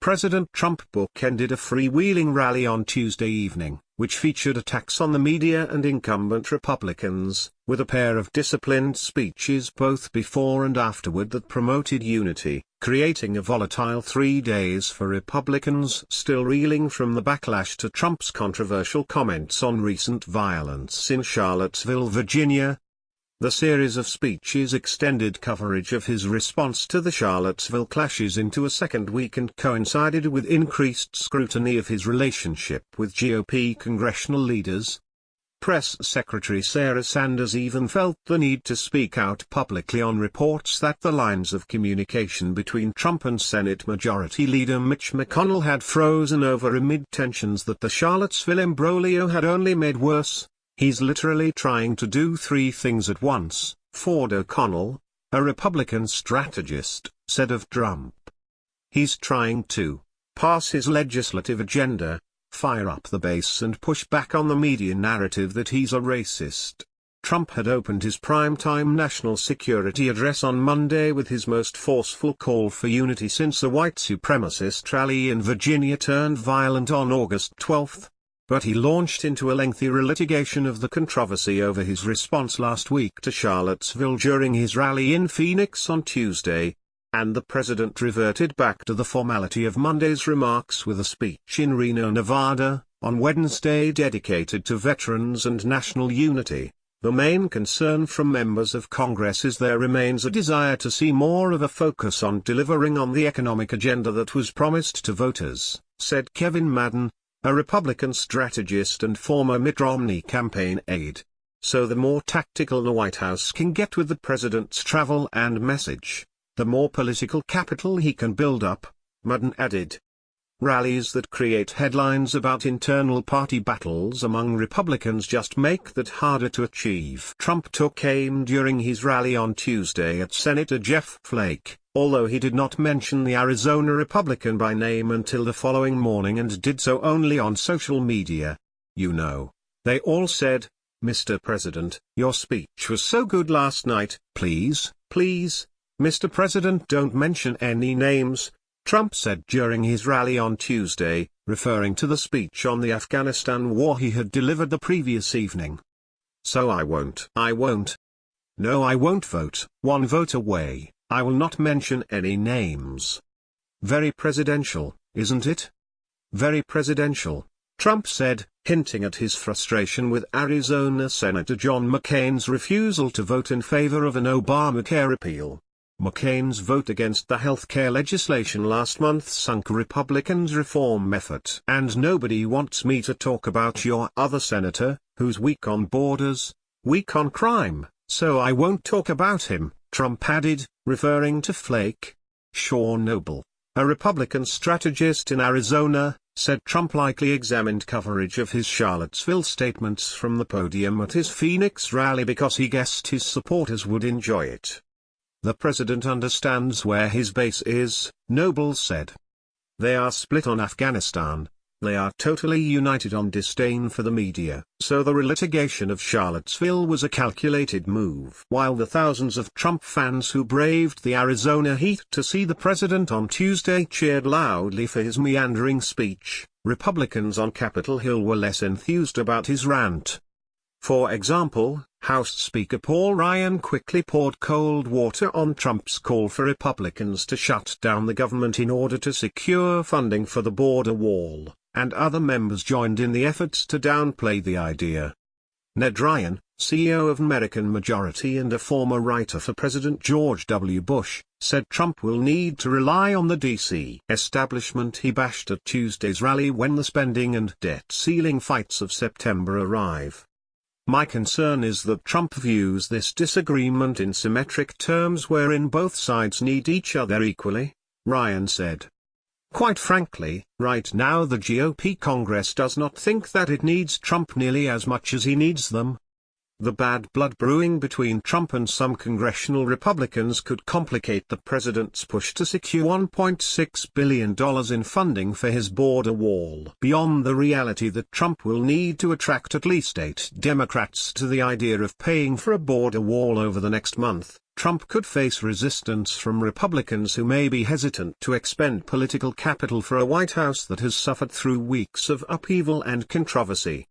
President Trump bookended a freewheeling rally on Tuesday evening, which featured attacks on the media and incumbent Republicans, with a pair of disciplined speeches both before and afterward that promoted unity, creating a volatile 3 days for Republicans still reeling from the backlash to Trump's controversial comments on recent violence in Charlottesville, Virginia. The series of speeches extended coverage of his response to the Charlottesville clashes into a second week and coincided with increased scrutiny of his relationship with GOP congressional leaders. Press Secretary Sarah Sanders even felt the need to speak out publicly on reports that the lines of communication between Trump and Senate Majority Leader Mitch McConnell had frozen over amid tensions that the Charlottesville imbroglio had only made worse. "He's literally trying to do three things at once," Ford O'Connell, a Republican strategist, said of Trump. "He's trying to pass his legislative agenda, fire up the base and push back on the media narrative that he's a racist." Trump had opened his primetime national security address on Monday with his most forceful call for unity since the white supremacist rally in Virginia turned violent on August 12. But he launched into a lengthy relitigation of the controversy over his response last week to Charlottesville during his rally in Phoenix on Tuesday, and the president reverted back to the formality of Monday's remarks with a speech in Reno, Nevada, on Wednesday dedicated to veterans and national unity. The main concern from members of Congress is there remains a desire to see more of a focus on delivering on the economic agenda that was promised to voters, said Kevin Madden, a Republican strategist and former Mitt Romney campaign aide. So the more tactical the White House can get with the president's travel and message, the more political capital he can build up, Madden added. Rallies that create headlines about internal party battles among Republicans just make that harder to achieve. Trump took aim during his rally on Tuesday at Senator Jeff Flake, although he did not mention the Arizona Republican by name until the following morning and did so only on social media. "You know, they all said, 'Mr. President, your speech was so good last night, please, Mr. President, don't mention any names,'" Trump said during his rally on Tuesday, referring to the speech on the Afghanistan war he had delivered the previous evening. "So I won't. No, I won't vote, one vote away. I will not mention any names." Very presidential, isn't it? Very presidential, Trump said, hinting at his frustration with Arizona Senator John McCain's refusal to vote in favor of an Obamacare repeal. McCain's vote against the health care legislation last month sunk Republicans' reform effort. "And nobody wants me to talk about your other senator, who's weak on borders, weak on crime, so I won't talk about him," Trump added, referring to Flake. Sean Noble, a Republican strategist in Arizona, said Trump likely examined coverage of his Charlottesville statements from the podium at his Phoenix rally because he guessed his supporters would enjoy it. "The president understands where his base is," Noble said. "They are split on Afghanistan. They are totally united on disdain for the media." So the relitigation of Charlottesville was a calculated move. While the thousands of Trump fans who braved the Arizona heat to see the president on Tuesday cheered loudly for his meandering speech, Republicans on Capitol Hill were less enthused about his rant. For example, House Speaker Paul Ryan quickly poured cold water on Trump's call for Republicans to shut down the government in order to secure funding for the border wall, and other members joined in the efforts to downplay the idea. Ned Ryan, CEO of American Majority and a former writer for President George W. Bush, said Trump will need to rely on the D.C. establishment he bashed at Tuesday's rally when the spending and debt ceiling fights of September arrive. "My concern is that Trump views this disagreement in symmetric terms wherein both sides need each other equally," Ryan said. "Quite frankly, right now the GOP Congress does not think that it needs Trump nearly as much as he needs them." The bad blood brewing between Trump and some congressional Republicans could complicate the president's push to secure $1.6 billion in funding for his border wall. Beyond the reality that Trump will need to attract at least 8 Democrats to the idea of paying for a border wall over the next month, Trump could face resistance from Republicans who may be hesitant to expend political capital for a White House that has suffered through weeks of upheaval and controversy.